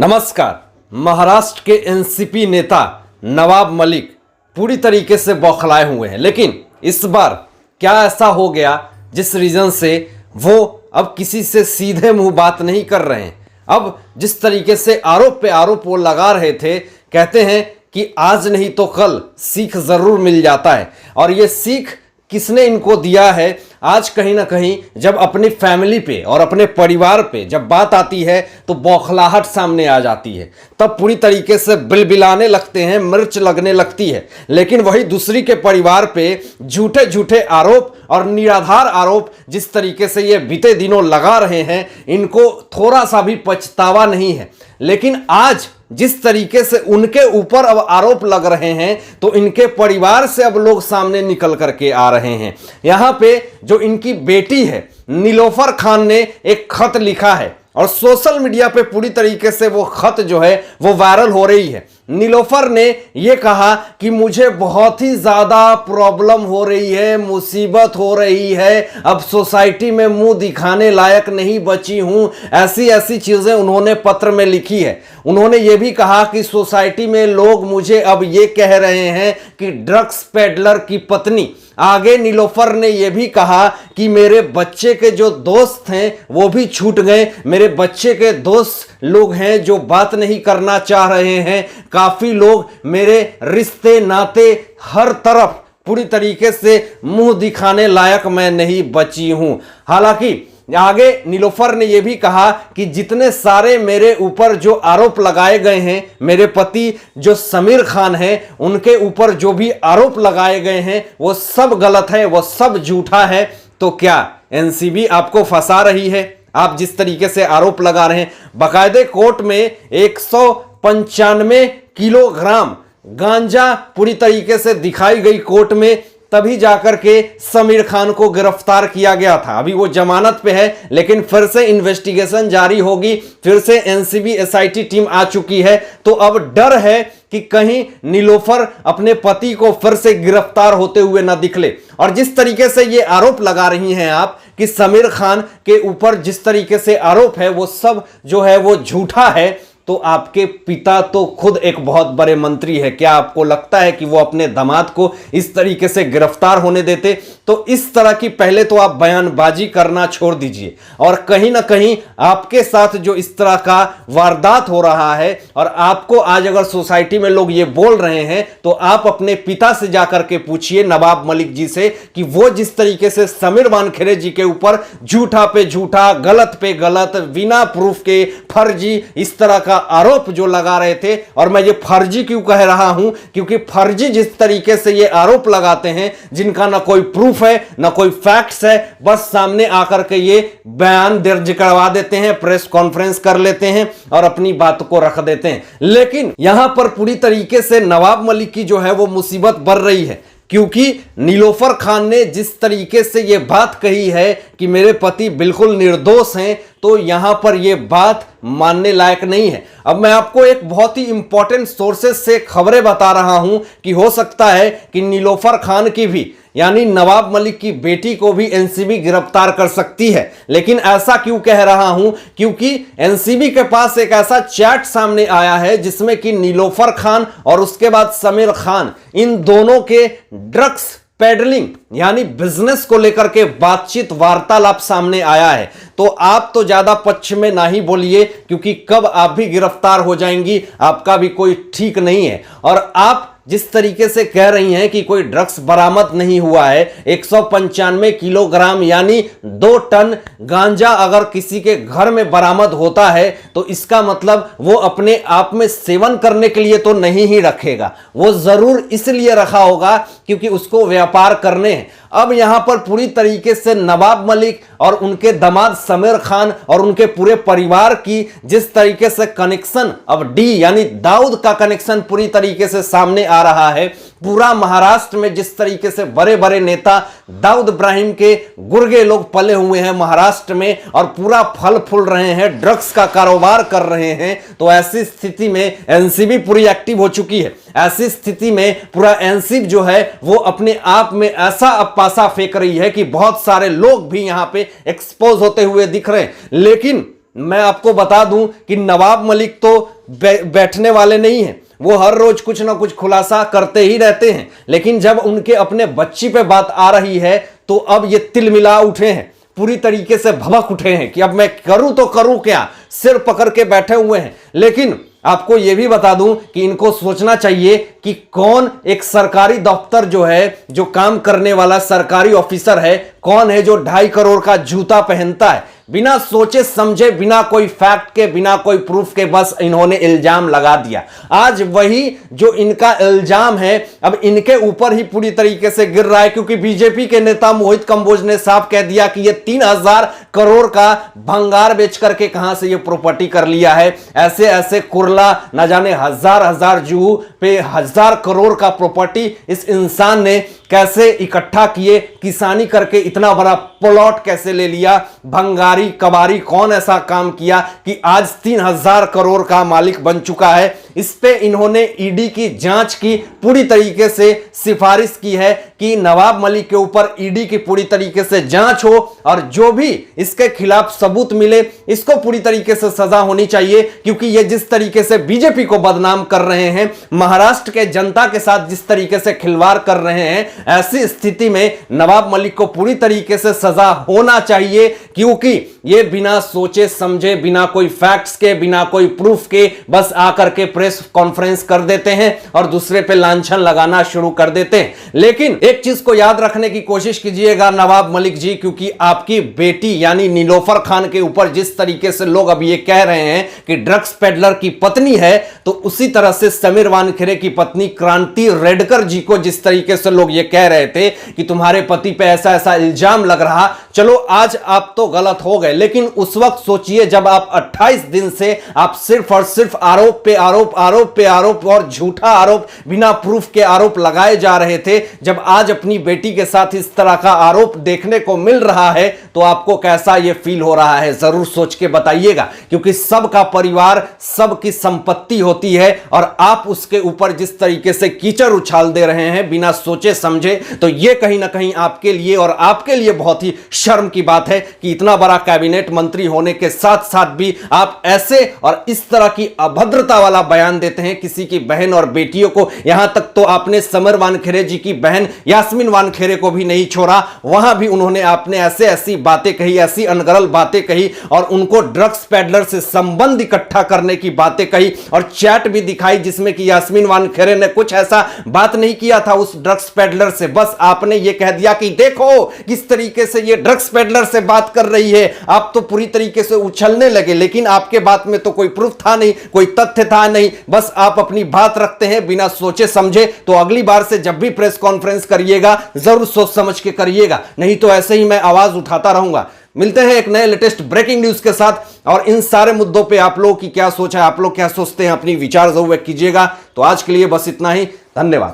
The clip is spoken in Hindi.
नमस्कार। महाराष्ट्र के एनसीपी नेता नवाब मलिक पूरी तरीके से बौखलाए हुए हैं, लेकिन इस बार क्या ऐसा हो गया जिस रीजन से वो अब किसी से सीधे मुंह बात नहीं कर रहे हैं। अब जिस तरीके से आरोप पे आरोप वो लगा रहे थे, कहते हैं कि आज नहीं तो कल सीख जरूर मिल जाता है। और ये सीख किसने इनको दिया है? आज कहीं ना कहीं जब अपनी फैमिली पे और अपने परिवार पे जब बात आती है तो बौखलाहट सामने आ जाती है, तब पूरी तरीके से बिलबिलाने लगते हैं, मिर्च लगने लगती है। लेकिन वही दूसरी के परिवार पे झूठे झूठे आरोप और निराधार आरोप जिस तरीके से ये बीते दिनों लगा रहे हैं, इनको थोड़ा सा भी पछतावा नहीं है। लेकिन आज जिस तरीके से उनके ऊपर अब आरोप लग रहे हैं, तो इनके परिवार से अब लोग सामने निकल करके आ रहे हैं। यहां पे जो इनकी बेटी है नीलोफर खान ने एक खत लिखा है और सोशल मीडिया पे पूरी तरीके से वो खत जो है वो वायरल हो रही है। नीलोफर ने ये कहा कि मुझे बहुत ही ज्यादा प्रॉब्लम हो रही है, मुसीबत हो रही है, अब सोसाइटी में मुंह दिखाने लायक नहीं बची हूं। ऐसी ऐसी चीजें उन्होंने पत्र में लिखी है। उन्होंने ये भी कहा कि सोसाइटी में लोग मुझे अब ये कह रहे हैं कि ड्रग्स पेडलर की पत्नी। आगे नीलोफर ने यह भी कहा कि मेरे बच्चे के जो दोस्त हैं वो भी छूट गए। मेरे बच्चे के दोस्त लोग हैं जो बात नहीं करना चाह रहे हैं। काफी लोग मेरे रिश्ते नाते हर तरफ पूरी तरीके से मुंह दिखाने लायक मैं नहीं बची हूं। हालांकि आगे नीलोफर ने यह भी कहा कि जितने सारे मेरे ऊपर जो आरोप लगाए गए हैं, मेरे पति जो समीर खान हैं उनके ऊपर जो भी आरोप लगाए गए हैं वो सब गलत है, वो सब झूठा है। तो क्या एनसीबी आपको फंसा रही है? आप जिस तरीके से आरोप लगा रहे हैं, बाकायदे कोर्ट में 195 किलोग्राम गांजा पूरी तरीके से दिखाई गई कोर्ट में, तभी जाकर के समीर खान को गिरफ्तार किया गया था। अभी वो जमानत पे है, लेकिन फिर से इन्वेस्टिगेशन जारी होगी, फिर से एनसीबी एसआईटी टीम आ चुकी है। तो अब डर है कि कहीं नीलोफर अपने पति को फिर से गिरफ्तार होते हुए ना दिखले। और जिस तरीके से ये आरोप लगा रही हैं आप कि समीर खान के ऊपर जिस तरीके से आरोप है वो सब जो है वो झूठा है, तो आपके पिता तो खुद एक बहुत बड़े मंत्री है। क्या आपको लगता है कि वो अपने दामाद को इस तरीके से गिरफ्तार होने देते? तो इस तरह की पहले तो आप बयानबाजी करना छोड़ दीजिए। और कहीं ना कहीं आपके साथ जो इस तरह का वारदात हो रहा है और आपको आज अगर सोसाइटी में लोग ये बोल रहे हैं, तो आप अपने पिता से जाकर के पूछिए, नवाब मलिक जी से, कि वो जिस तरीके से समीर वानखेड़े जी के ऊपर झूठा पे झूठा, गलत पे गलत, बिना प्रूफ के फर्जी इस तरह का आरोप जो लगा रहे थे। और मैं ये फर्जी क्यों कह रहा हूं? क्योंकि फर्जी जिस तरीके से ये आरोप लगाते हैं, जिनका ना कोई प्रूफ है ना कोई फैक्ट्स है, बस सामने आकर के ये बयान दर्ज करवा देते हैं, प्रेस कॉन्फ्रेंस कर लेते हैं और अपनी बात को रख देते हैं। लेकिन यहां पर पूरी तरीके से नवाब मलिक की जो है वो मुसीबत बढ़ रही है, क्योंकि नीलोफर खान ने जिस तरीके से यह बात कही है कि मेरे पति बिल्कुल निर्दोष हैं, तो यहां पर यह बात मानने लायक नहीं है। अब मैं आपको एक बहुत ही इंपॉर्टेंट सोर्सेस से खबरें बता रहा हूं कि हो सकता है कि नीलोफर खान की भी, यानी नवाब मलिक की बेटी को भी एनसीबी गिरफ्तार कर सकती है। लेकिन ऐसा क्यों कह रहा हूं? क्योंकि एनसीबी के पास एक ऐसा चैट सामने आया है जिसमें कि नीलोफर खान और उसके बाद समीर खान, इन दोनों के ड्रग्स पेडलिंग यानी बिजनेस को लेकर के बातचीत वार्तालाप सामने आया है। तो आप तो ज्यादा पक्ष में ना ही बोलिए, क्योंकि कब आप भी गिरफ्तार हो जाएंगी आपका भी कोई ठीक नहीं है। और आप जिस तरीके से कह रही हैं कि कोई ड्रग्स बरामद नहीं हुआ है, 195 किलोग्राम यानी 2 टन गांजा अगर किसी के घर में बरामद होता है, तो इसका मतलब वो अपने आप में सेवन करने के लिए तो नहीं ही रखेगा, वो जरूर इसलिए रखा होगा क्योंकि उसको व्यापार करने हैं। अब यहां पर पूरी तरीके से नवाब मलिक और उनके दामाद समीर खान और उनके पूरे परिवार की जिस तरीके से कनेक्शन, अब डी यानी दाऊद का कनेक्शन पूरी तरीके से सामने आ रहा है। पूरा महाराष्ट्र में जिस तरीके से बड़े बड़े नेता दाऊद इब्राहिम के गुर्गे लोग पले हुए हैं महाराष्ट्र में और पूरा फल फूल रहे हैं, ड्रग्स का कारोबार कर रहे हैं, तो ऐसी स्थिति में एनसीबी पूरी एक्टिव हो चुकी है। ऐसी स्थिति में पूरा एनसीबी जो है वो अपने आप में ऐसा अपासा फेंक रही है कि बहुत सारे लोग भी यहां पे एक्सपोज होते हुए दिख रहे हैं। लेकिन मैं आपको बता दूं कि नवाब मलिक तो बैठने वाले नहीं हैं, वो हर रोज कुछ ना कुछ खुलासा करते ही रहते हैं। लेकिन जब उनके अपने बच्ची पे बात आ रही है तो अब ये तिलमिला उठे हैं, पूरी तरीके से भभक उठे हैं कि अब मैं करूं तो करूं क्या, सिर पकड़ के बैठे हुए हैं। लेकिन आपको यह भी बता दूं कि इनको सोचना चाहिए कि कौन एक सरकारी दफ्तर जो है, जो काम करने वाला सरकारी ऑफिसर है, कौन है जो 2.5 करोड़ का जूता पहनता है। बिना सोचे समझे, बिना कोई फैक्ट के, बिना कोई प्रूफ के बस इन्होंने इल्जाम लगा दिया। आज वही जो इनका इल्जाम है अब इनके ऊपर ही पूरी तरीके से गिर रहा है, क्योंकि बीजेपी के नेता मोहित कंबोज ने साफ कह दिया कि ये 3000 करोड़ का भंगार बेच करके कहां से ये प्रॉपर्टी कर लिया है। ऐसे ऐसे कुरला न जाने हजार जूहू पे 1000 करोड़ का प्रॉपर्टी इस इंसान ने कैसे इकट्ठा किए, किसानी करके इतना बड़ा प्लॉट कैसे ले लिया, भंगारी कबारी कौन ऐसा काम किया कि आज 3000 करोड़ का मालिक बन चुका है। इस पे इन्होंने ईडी की जांच की, पूरी तरीके से सिफारिश की है कि नवाब मलिक के ऊपर ईडी की पूरी तरीके से जांच हो और जो भी इसके खिलाफ सबूत मिले इसको पूरी तरीके से सजा होनी चाहिए। क्योंकि ये जिस तरीके से बीजेपी को बदनाम कर रहे हैं, महाराष्ट्र के जनता के साथ जिस तरीके से खिलवाड़ कर रहे हैं, ऐसी स्थिति में नवाब मलिक को पूरी तरीके से सजा होना चाहिए। क्योंकि ये बिना सोचे समझे, बिना कोई फैक्ट्स के, बिना कोई प्रूफ के बस आकर के प्रेस कॉन्फ्रेंस कर देते हैं और दूसरे पे लांछन लगाना शुरू कर देते हैं। लेकिन एक चीज को याद रखने की कोशिश कीजिएगा नवाब मलिक जी, क्योंकि आपकी बेटी यानी नीलोफर खान के ऊपर जिस तरीके से लोग अब ये कह रहे हैं कि ड्रग्स पेडलर की पत्नी है, तो उसी तरह से समीर वानखेड़े की पत्नी क्रांति रेडकर जी को जिस तरीके से लोग ये कह रहे थे कि तुम्हारे पति पे ऐसा ऐसा इल्जाम लग रहा, चलो आज आप तो गलत हो गए, लेकिन उस वक्त सोचिए जब आप 28 दिन से आप सिर्फ और सिर्फ आरोप पे आरोप, आरोप पे आरोप और झूठा आरोप, बिना प्रूफ के आरोप लगाए जा रहे थे, जब आज अपनी बेटी के साथ इस तरह का आरोप देखने को मिल रहा है तो आपको कैसा यह फील हो रहा है, जरूर सोच के बताइएगा। क्योंकि सबका परिवार, सबकी संपत्ति होती है और आप उसके ऊपर जिस तरीके से कीचड़ उछाल दे रहे हैं बिना सोचे समझे, तो यह कहीं ना कहीं आपके लिए और आपके लिए बहुत ही शर्म की बात है कि इतना बड़ा कैबिनेट मंत्री होने के साथ साथ भी आप ऐसे और इस तरह की अभद्रता वाला बयान देते हैं किसी की बहन और बेटियों को। यहां तक तो आपने समीर वानखेड़े जी की बहन यास्मीन वानखेड़े को भी नहीं छोड़ा, वहां भी उन्होंने आपने ऐसे ऐसी बातें कही, ऐसी अनगरल बातें कही और उनको ड्रग्स पेडलर से संबंध इकट्ठा करने की बातें कही और चैट भी दिखाई जिसमें कि यास्मीन वानखेड़े ने कुछ ऐसा बात नहीं किया था उस ड्रग्स पेडलर से। बस आपने यह कह दिया कि देखो किस तरीके से ये ड्रग्स पेडलर से बात कर रही है, आप तो पूरी तरीके से उछलने लगे। लेकिन आपके बात में तो कोई प्रूफ था नहीं, कोई तथ्य था नहीं, बस आप अपनी बात रखते हैं बिना सोचे समझे। तो अगली बार से जब भी प्रेस कॉन्फ्रेंस करिएगा जरूर सोच समझ के करिएगा, नहीं तो ऐसे ही मैं आवाज उठाता रहूंगा। मिलते हैं एक नए लेटेस्ट ब्रेकिंग न्यूज के साथ और इन सारे मुद्दों पे आप लोगों की क्या सोच है, आप लोग क्या सोचते हैं, अपनी विचार जरूर व्यक्त कीजिएगा। तो आज के लिए बस इतना ही, धन्यवाद।